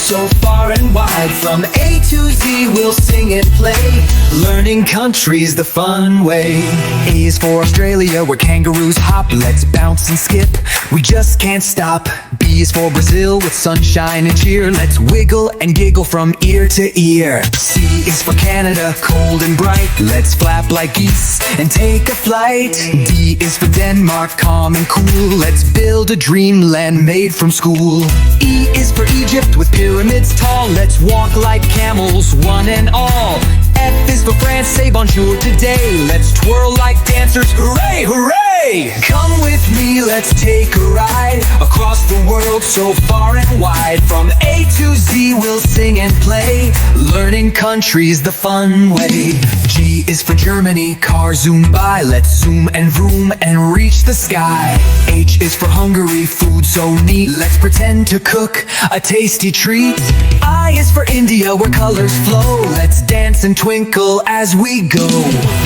so far and wide. From A to Z we'll sing and play, learning countries the fun way. A is for Australia, where kangaroos hop. Let's bounce and skip, we just can't stop. B is for Brazil, with sunshine and cheer. Let's wiggle and giggle from ear to ear. C is for Canada, cold and bright. Let's flap like geese and take a flight. D is for Denmark, calm and cool. Let's build a dreamland made from school. E is for Egypt, with pyramids tall. Let's walk like camels, one and all. F is for France, say bonjour today. Let's twirl like dancers, hooray, hooray! Come with me, let's take a ride across the world so far and wide. From A to Z we'll sing and play, learning countries the fun way. G is for Germany, cars zoom by. Let's zoom and vroom and reach the sky. H is for Hungary, food so neat. Let's pretend to cook a tasty treat. I is for India, where colors flow. Let's dance and twinkle as we go.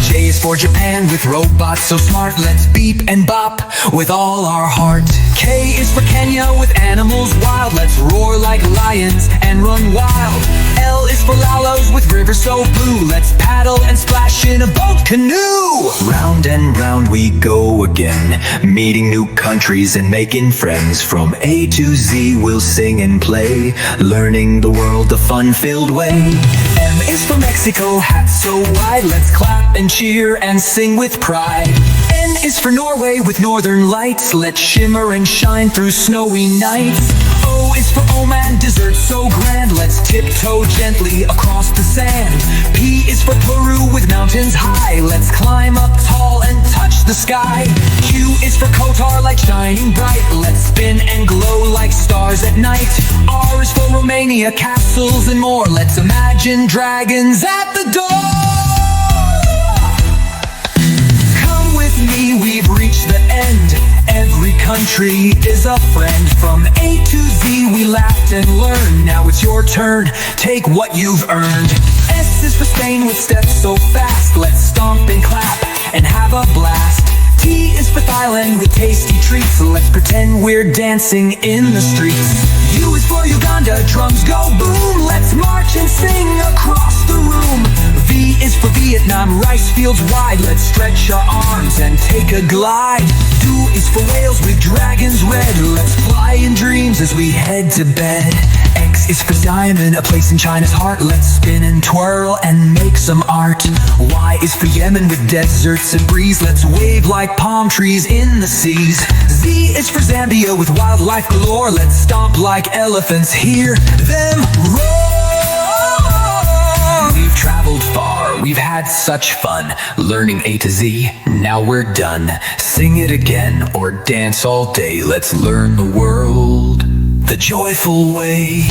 J is for Japan, with robots so smart. Let's beep and bop with all our heart. K is for Kenya, with animals wild. Let's roar like lions and run wild. L is for Laos, with rivers so blue. Let's paddle and splash in a boat canoe. Round and round we go again, meeting new countries and making friends. From A to Z we'll sing and play, learning the world the fun-filled way. M is for Mexico, hat so wide. Let's clap and cheer and sing with pride. N is for Norway, with northern lights. Let's shimmer and shine through snowy nights. O is for Oman, dessert so grand. Let's tiptoe gently across the sand. P is for Peru, with mountains high. Let's climb up tall and touch the sky. Q is for Qatar, like shining bright. Let's spin and glow like stars at night. R is for Romania, castles and more. Let's imagine dragons at the door. Come with me, we've reached the end. Every country is a friend. From A to Z we laughed and learned. Now it's your turn, take what you've earned. S is for Spain, with steps so fast. Let's stomp and clap and have a blast. T is for Thailand, with tasty treats. Let's pretend we're dancing in the streets. U is for Uganda, drums go boom. Let's march and sing across the room. V is for Vietnam, rice fields wide. Let's stretch our arms and take a glide. Do is for Wales, with dragons red. Let's fly in dreams as we head to bed. X is for Diamond, a place in China's heart. Let's spin and twirl and make some art. Y is for Yemen, with deserts and breeze. Let's wave like palm trees in the seas. Z is for Zambia, with wildlife galore. Let's stomp like elephants, hear them roar. We've traveled far, we've had such fun, learning A to Z, now we're done. Sing it again or dance all day. Let's learn the world the joyful way.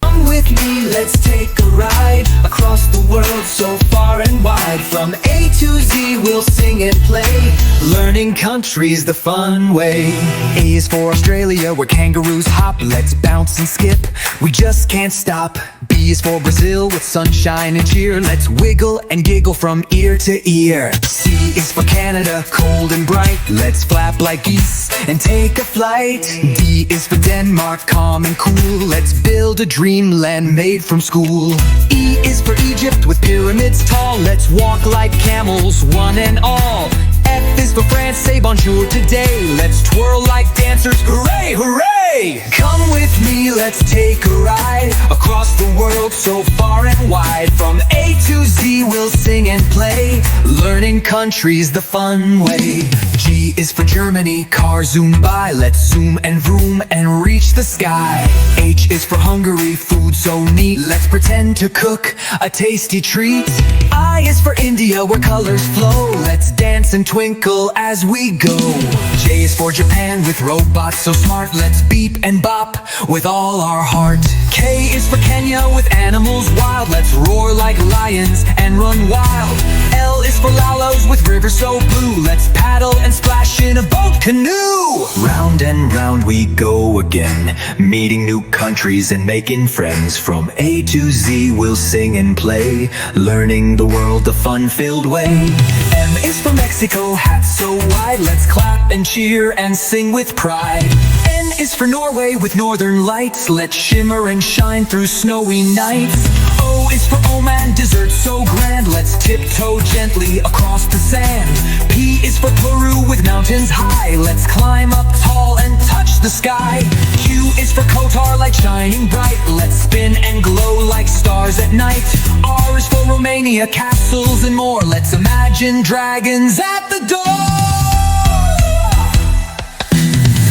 Come with me, let's take a ride across the world so far and wide. From A to Z we'll sing and play, learning countries the fun way. A is for Australia, where kangaroos hop. Let's bounce and skip, we just can't stop. B is for Brazil, with sunshine and cheer. Let's wiggle and giggle from ear to ear. C is for Canada, cold and bright. Let's flap like geese and take a flight. D is for Denmark, calm and cool. Let's build a dreamland made from school. E is for Egypt, with pyramids tall. Let's walk like camels, one and all. F is for France, say bonjour today. Let's twirl like dancers, hooray, hooray! Come with me, let's take a ride across the world so far and wide. From A to Z we'll sing and play, learning countries the fun way. G is for Germany, cars zoom by. Let's zoom and vroom and reach the sky. H is for Hungary, food so neat. Let's pretend to cook a tasty treat. I is for India, where colors flow. Let's dance and twinkle as we go. J is for Japan, with robots so smart. Let's beep and bop with all our heart. K is for Kenya, with animals wild. Let's roar like lions and run wild. L is for Laos, with rivers so blue. Let's paddle and splash in a boat canoe. Round and round we go again, meeting new countries and making friends. From A to Z we'll sing and play, learning the world the fun-filled way. M is is for Mexico, hat so wide. Let's clap and cheer and sing with pride. N is for Norway with northern lights. Let's shimmer and shine through snowy nights. O is for Oman, desert so grand. Let's tiptoe gently across the sand. P is for Peru with mountains high. Let's climb up tall and touch the sky. Q is for Qatar, light shining bright. Let's spin and glow like stars at night. R is for Romania, castles and more. Let's imagine dragons at the door.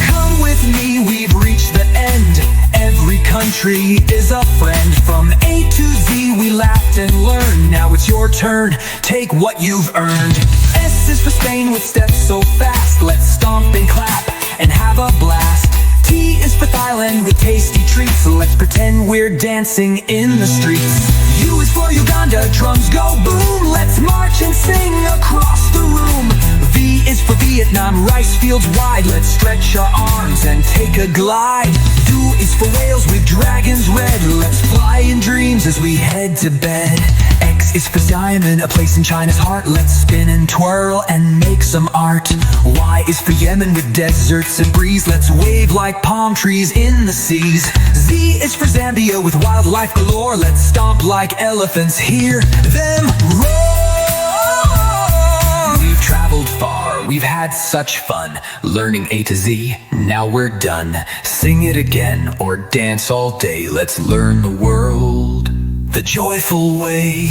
Come with me, we've reached the end. Every country is a friend. From A to Z we laughed and learned. Now it's your turn, take what you've earned. S is for Spain with steps so fast. Let's stomp and clap and have a blast. T is for Thailand with tasty treats. So let's pretend we're dancing in the streets. U is for Uganda, drums go boom. Let's march and sing across the room. V is for Vietnam, rice fields wide. Let's stretch our arms and take a glide. U is for Wales with dragons red. Let's fly in dreams as we head to bed. X is for Diamond, a place in China's heart. Let's spin and twirl and make some art. Y is for Yemen with deserts and breeze. Let's wave like palm trees in the seas. Z is for Zambia with wildlife galore. Let's stomp like elephants, hear them roar. We've traveled far, we've had such fun learning A to Z, now we're done. Sing it again or dance all day. Let's learn the world the joyful way.